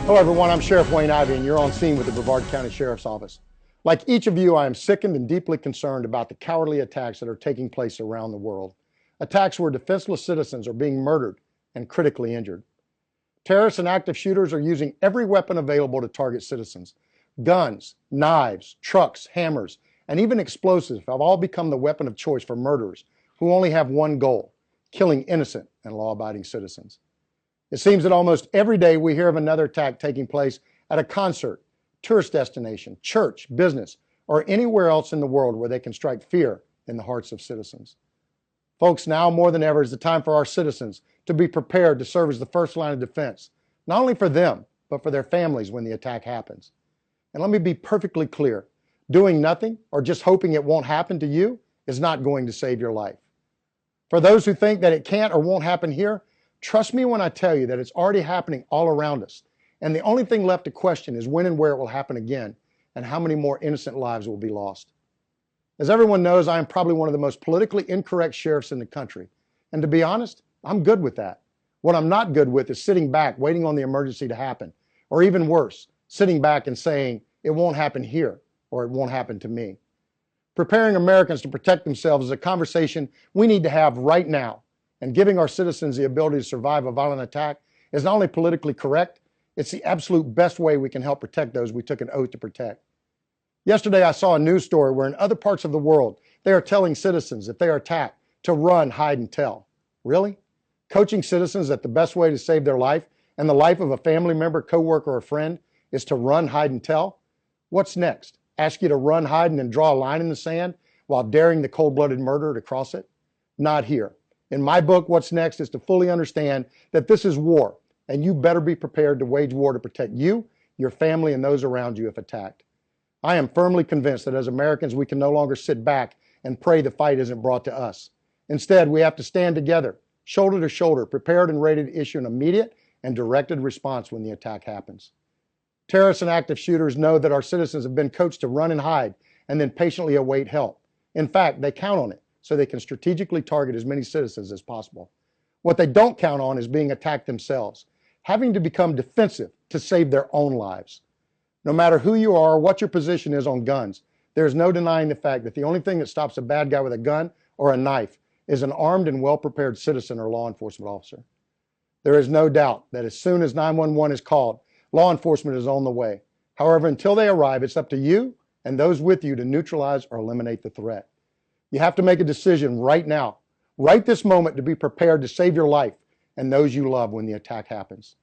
Hello everyone, I'm Sheriff Wayne Ivey and you're on scene with the Brevard County Sheriff's Office. Like each of you, I am sickened and deeply concerned about the cowardly attacks that are taking place around the world. Attacks where defenseless citizens are being murdered and critically injured. Terrorists and active shooters are using every weapon available to target citizens. Guns, knives, trucks, hammers, and even explosives have all become the weapon of choice for murderers who only have one goal: killing innocent and law-abiding citizens. It seems that almost every day we hear of another attack taking place at a concert, tourist destination, church, business, or anywhere else in the world where they can strike fear in the hearts of citizens. Folks, now more than ever is the time for our citizens to be prepared to serve as the first line of defense, not only for them, but for their families when the attack happens. And let me be perfectly clear, doing nothing or just hoping it won't happen to you is not going to save your life. For those who think that it can't or won't happen here, trust me when I tell you that it's already happening all around us. And the only thing left to question is when and where it will happen again and how many more innocent lives will be lost. As everyone knows, I am probably one of the most politically incorrect sheriffs in the country. And to be honest, I'm good with that. What I'm not good with is sitting back waiting on the emergency to happen. Or even worse, sitting back and saying it won't happen here or it won't happen to me. Preparing Americans to protect themselves is a conversation we need to have right now. And giving our citizens the ability to survive a violent attack is not only politically correct, it's the absolute best way we can help protect those we took an oath to protect. Yesterday, I saw a news story where in other parts of the world, they are telling citizens if they are attacked to run, hide, and tell. Really? Coaching citizens that the best way to save their life and the life of a family member, coworker, or friend is to run, hide, and tell? What's next? Ask you to run, hide, and then draw a line in the sand while daring the cold-blooded murderer to cross it? Not here. In my book, what's next is to fully understand that this is war, and you better be prepared to wage war to protect you, your family, and those around you if attacked. I am firmly convinced that as Americans, we can no longer sit back and pray the fight isn't brought to us. Instead, we have to stand together, shoulder to shoulder, prepared and ready to issue an immediate and directed response when the attack happens. Terrorists and active shooters know that our citizens have been coached to run and hide and then patiently await help. In fact, they count on it so they can strategically target as many citizens as possible. What they don't count on is being attacked themselves, having to become defensive to save their own lives. No matter who you are or what your position is on guns, there is no denying the fact that the only thing that stops a bad guy with a gun or a knife is an armed and well-prepared citizen or law enforcement officer. There is no doubt that as soon as 911 is called, law enforcement is on the way. However, until they arrive, it's up to you and those with you to neutralize or eliminate the threat. You have to make a decision right now, right this moment, to be prepared to save your life and those you love when the attack happens.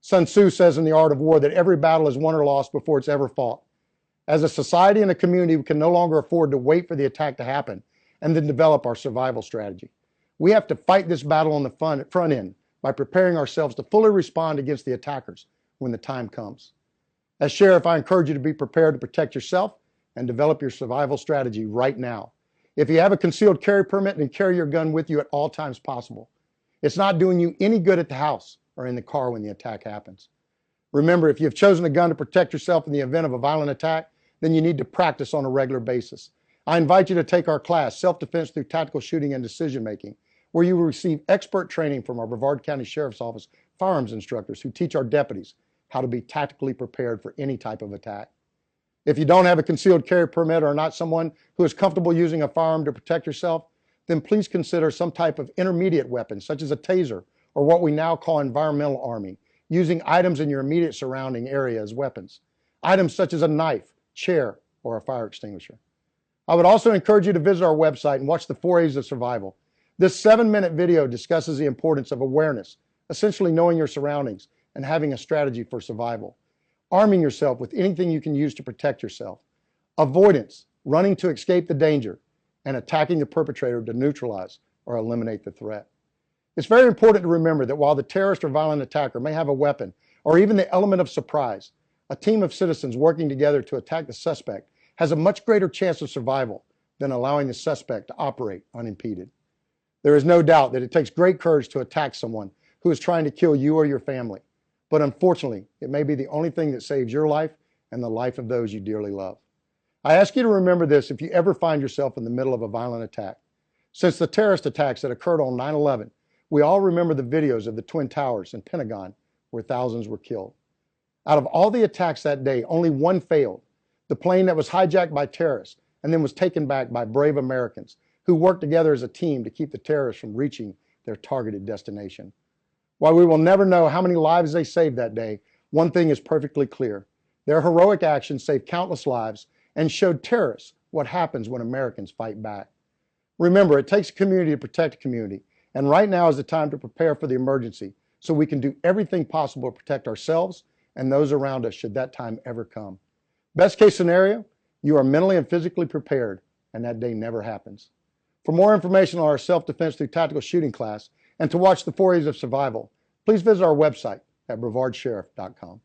Sun Tzu says in The Art of War that every battle is won or lost before it's ever fought. As a society and a community, we can no longer afford to wait for the attack to happen and then develop our survival strategy. We have to fight this battle on the front end by preparing ourselves to fully respond against the attackers when the time comes. As sheriff, I encourage you to be prepared to protect yourself and develop your survival strategy right now. If you have a concealed carry permit, then carry your gun with you at all times possible. It's not doing you any good at the house or in the car when the attack happens. Remember, if you've chosen a gun to protect yourself in the event of a violent attack, then you need to practice on a regular basis. I invite you to take our class, Self-Defense Through Tactical Shooting and Decision Making, where you will receive expert training from our Brevard County Sheriff's Office firearms instructors who teach our deputies how to be tactically prepared for any type of attack. If you don't have a concealed carry permit or are not someone who is comfortable using a firearm to protect yourself, then please consider some type of intermediate weapon, such as a taser or what we now call environmental arming, using items in your immediate surrounding area as weapons. Items such as a knife, chair, or a fire extinguisher. I would also encourage you to visit our website and watch the 4 A's of Survival. This 7-minute video discusses the importance of awareness, essentially knowing your surroundings and having a strategy for survival. Arming yourself with anything you can use to protect yourself. Avoidance, running to escape the danger, and attacking the perpetrator to neutralize or eliminate the threat. It's very important to remember that while the terrorist or violent attacker may have a weapon or even the element of surprise, a team of citizens working together to attack the suspect has a much greater chance of survival than allowing the suspect to operate unimpeded. There is no doubt that it takes great courage to attack someone who is trying to kill you or your family. But unfortunately, it may be the only thing that saves your life and the life of those you dearly love. I ask you to remember this if you ever find yourself in the middle of a violent attack. Since the terrorist attacks that occurred on 9/11, we all remember the videos of the Twin Towers and Pentagon where thousands were killed. Out of all the attacks that day, only one failed. The plane that was hijacked by terrorists and then was taken back by brave Americans who worked together as a team to keep the terrorists from reaching their targeted destination. While we will never know how many lives they saved that day, one thing is perfectly clear. Their heroic actions saved countless lives and showed terrorists what happens when Americans fight back. Remember, it takes a community to protect a community, and right now is the time to prepare for the emergency so we can do everything possible to protect ourselves and those around us should that time ever come. Best case scenario, you are mentally and physically prepared, and that day never happens. For more information on our self-defense through tactical shooting class and to watch the 4 A's of survival, please visit our website at brevardsheriff.com.